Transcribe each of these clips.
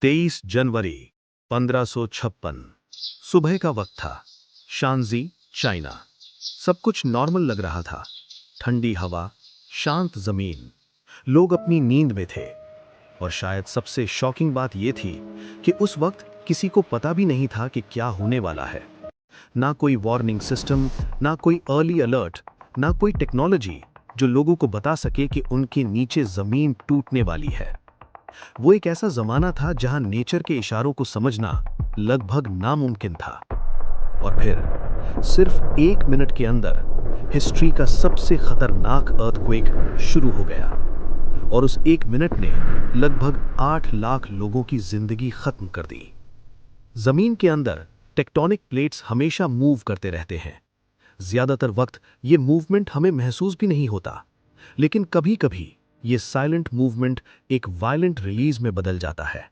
23 जनवरी 1556 सुबह का वक्त था। शांजी, चाइना। सब कुछ नॉर्मल लग रहा था। ठंडी हवा, शांत जमीन, लोग अपनी नींद में थे। और शायद सबसे शॉकिंग बात यह थी कि उस वक्त किसी को पता भी नहीं था कि क्या होने वाला है। ना कोई वार्निंग सिस्टम, ना कोई अर्ली अलर्ट, ना कोई टेक्नोलॉजी जो लोगों को बता सके कि उनके नीचे जमीन टूटने वाली है। वो एक ऐसा जमाना था जहां नेचर के इशारों को समझना लगभग नामुमकिन था। और फिर सिर्फ 1 मिनट के अंदर हिस्ट्री का सबसे खतरनाक अर्थक्वेक शुरू हो गया। और उस 1 मिनट ने लगभग 8 लाख लोगों की जिंदगी खत्म कर दी। जमीन के अंदर टेक्टोनिक प्लेट्स हमेशा मूव करते रहते हैं। ज्यादातर वक्त ये मूवमेंट हमें महसूस भी नहीं होता, लेकिन कभी-कभी ये साइलेंट मूवमेंट एक वायलेंट रिलीज में बदल जाता है।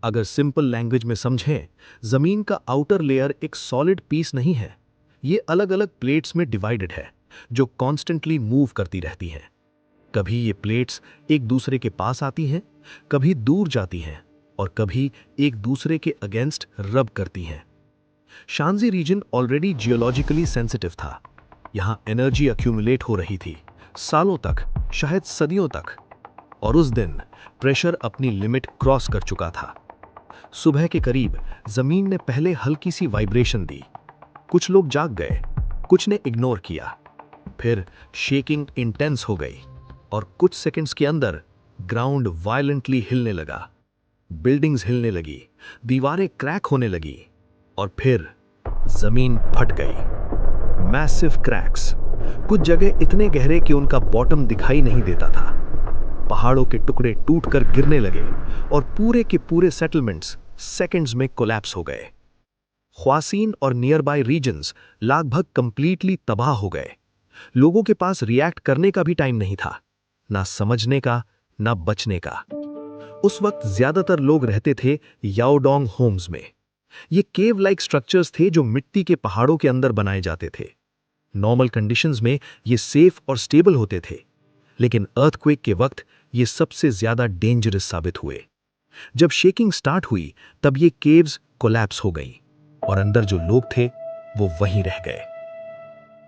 अगर सिंपल लैंग्वेज में समझें, जमीन का आउटर लेयर एक सॉलिड पीस नहीं है। ये अलग-अलग प्लेट्स में डिवाइडेड है, जो कॉन्स्टेंटली मूव करती रहती हैं। कभी ये प्लेट्स एक दूसरे के पास आती हैं, कभी दूर जाती हैं, और कभी एक दूसरे के अगेंस्ट रब करती हैं। शांजी रीजन ऑलरेडी जियोलॉजिकली सेंसिटिव था। यहां एनर्जी अक्यूमुलेट हो रही थी, सालों तक, शायद सदियों तक। और उस दिन प्रेशर अपनी लिमिट क्रॉस कर चुका था। सुबह के करीब जमीन ने पहले हल्की सी वाइब्रेशन दी। कुछ लोग जाग गए, कुछ ने इग्नोर किया। फिर शेकिंग इंटेंस हो गई, और कुछ सेकंड्स के अंदर ग्राउंड वायलेंटली हिलने लगा। बिल्डिंग्स हिलने लगी, दीवारें क्रैक होने लगी, और फिर जमीन फट गई। मैसिव क्रैक्स, कुछ जगह इतने गहरे कि उनका बॉटम दिखाई नहीं देता था। पहाड़ों के टुकड़े टूटकर गिरने लगे, और पूरे के पूरे सेटलमेंट्स सेकंड्स में कोलैप्स हो गए। ख्वासीन और नियर बाय रीजन्स लगभग कंप्लीटली तबाह हो गए। लोगों के पास रिएक्ट करने का भी टाइम नहीं था, ना समझने का, ना बचने का। उस वक्त ज्यादातर लोग रहते थे याओडोंग होम्स में। ये केव लाइक स्ट्रक्चर्स थे जो मिट्टी के पहाड़ों के अंदर बनाए जाते थे। नॉर्मल कंडीशंस में ये सेफ और स्टेबल होते थे, लेकिन अर्थक्वेक के वक्त ये सबसे ज्यादा डेंजरस साबित हुए। जब शेकिंग स्टार्ट हुई, तब ये केव्स कोलैप्स हो गईं, और अंदर जो लोग थे वो वहीं रह गए।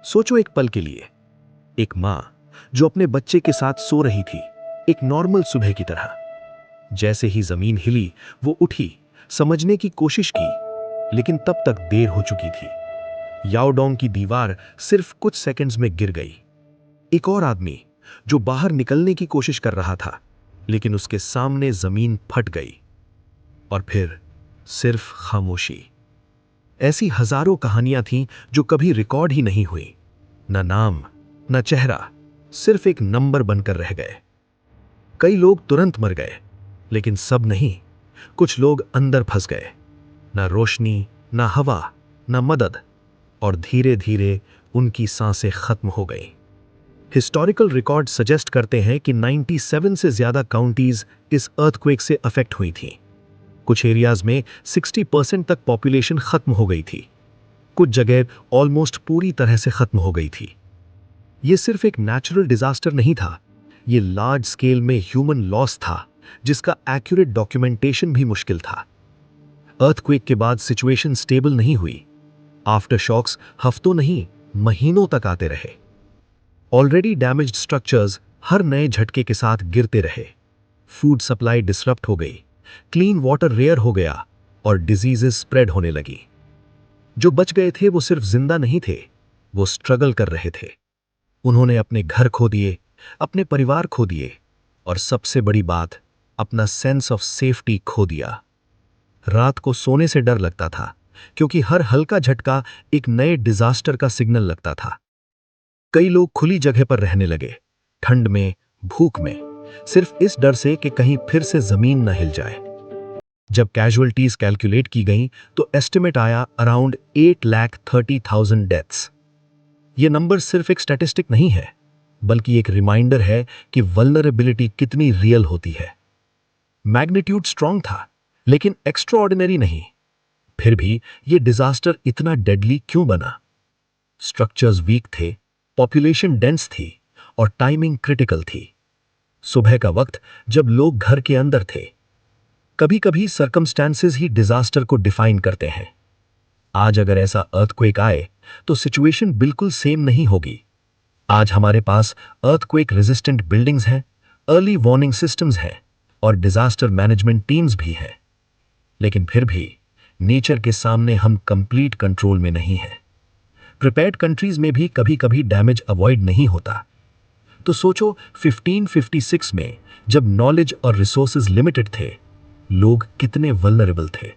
सोचो एक पल के लिए, एक मां जो अपने बच्चे के साथ सो रही थी, एक नॉर्मल सुबह की तरह। जैसे ही जमीन हिली, वो उठी, समझने की कोशिश की, लेकिन तब तक देर हो चुकी थी। याओडोंग की दीवार सिर्फ कुछ सेकंड्स में गिर गई। एक और आदमी जो बाहर निकलने की कोशिश कर रहा था, लेकिन उसके सामने जमीन फट गई। और फिर सिर्फ खामोशी। ऐसी हजारों कहानियां थीं जो कभी रिकॉर्ड ही नहीं हुई। न नाम, न चेहरा, सिर्फ एक नंबर बनकर रह गए। कई लोग तुरंत मर गए, लेकिन सब नहीं। कुछ लोग अंदर फंस गए। न रोशनी, न हवा, न मदद, और धीरे धीरे उनकी सांसें खत्म हो गईं। हिस्टोरिकल रिकॉर्ड सजेस्ट करते हैं कि 97 से ज्यादा काउंटीज इस अर्थक्वेक से अफेक्ट हुई थीं। कुछ एरियाज में 60% तक पॉपुलेशन खत्म हो गई थी। कुछ जगह ऑलमोस्ट पूरी तरह से खत्म हो गई थी। यह सिर्फ एक नेचुरल डिजास्टर नहीं था, यह लार्ज स्केल में ह्यूमन लॉस था, जिसका एक्यूरेट डॉक्यूमेंटेशन भी मुश्किल था। अर्थक्वेक के बाद सिचुएशन स्टेबल नहीं हुई। आफ्टर शॉक्स हफ्तों नहीं, महीनों तक आते रहे। ऑलरेडी डैमेज्ड स्ट्रक्चर्स हर नए झटके के साथ गिरते रहे। फूड सप्लाई डिसरप्ट हो गई, क्लीन वाटर रेयर हो गया, और डिजीजेस स्प्रेड होने लगी। जो बच गए थे वो सिर्फ जिंदा नहीं थे, वो स्ट्रगल कर रहे थे। उन्होंने अपने घर खो दिए, अपने परिवार खो दिए, और सबसे बड़ी बात, अपना सेंस ऑफ सेफ्टी खो दिया। रात को सोने से डर लगता था, क्योंकि हर हल्का झटका एक नए डिजास्टर का सिग्नल लगता था। कई लोग खुली जगह पर रहने लगे, ठंड में, भूख में, सिर्फ इस डर से कि कहीं फिर से जमीन न हिल जाए। जब कैजुअलिटीज कैलकुलेट की गईं, तो एस्टिमेट आया अराउंड 8,30,000 डेथ्स। ये नंबर सिर्फ एक स्टैटिस्टिक नहीं है, बल्कि एक रिमाइंडर है कि वल्नरेबिलिटी कितनी रियल होती है। मैग्नीट्यूड स्ट्रांग था, लेकिन एक्स्ट्राऑर्डिनरी नहीं। फिर भी ये डिजास्टर इतना डेडली क्यों बना? स्ट्रक्चर्स वीक थे, पॉपुलेशन डेंस थी, और टाइमिंग क्रिटिकल थी। सुबह का वक्त जब लोग घर के अंदर थे, कभी कभी सर्कमस्टेंसेस ही डिजास्टर को डिफाइन करते हैं। आज अगर ऐसा अर्थक्वेक आए तो सिचुएशन बिल्कुल सेम नहीं होगी। आज हमारे पास अर्थक्वेक रेजिस्टेंट बिल्डिंग्स हैं, अर्ली वार्निंग सिस्टम्स हैं और डिजास्टर मैनेजमेंट टीम्स भी हैं। लेकिन फिर भी नेचर के सामने हम कंप्लीट कंट्रोल में नहीं हैं। प्रिपेयर्ड कंट्रीज में भी कभी कभी डैमेज अवॉइड नहीं होता। तो सोचो 1556 में जब नॉलेज और रिसोर्सेज लिमिटेड थे, लोग कितने वल्नरेबल थे।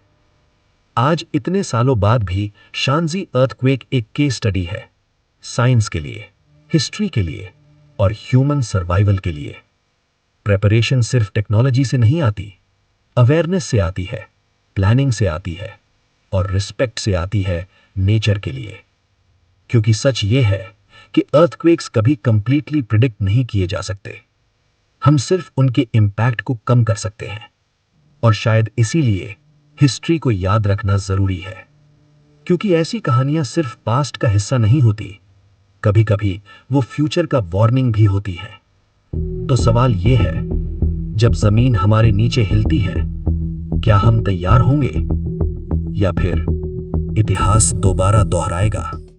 आज इतने सालों बाद भी शांजी अर्थक्वेक एक केस स्टडी है, साइंस के लिए, हिस्ट्री के लिए और ह्यूमन सर्वाइवल के लिए। प्रेपरेशन सिर्फ टेक्नोलॉजी से नहीं आती, अवेयरनेस से आती है, प्लानिंग से आती है और रिस्पेक्ट से आती है नेचर के लिए। क्योंकि सच ये है कि अर्थक्वेक्स कभी कंप्लीटली प्रिडिक्ट नहीं किए जा सकते। हम सिर्फ उनके इम्पैक्ट को कम कर सकते हैं। और शायद इसीलिए हिस्ट्री को याद रखना जरूरी है, क्योंकि ऐसी कहानियां सिर्फ पास्ट का हिस्सा नहीं होती, कभी कभी वो फ्यूचर का वार्निंग भी होती है। तो सवाल ये है, जब जमीन हमारे नीचे हिलती है, क्या हम तैयार होंगे या फिर इतिहास दोबारा दोहराएगा?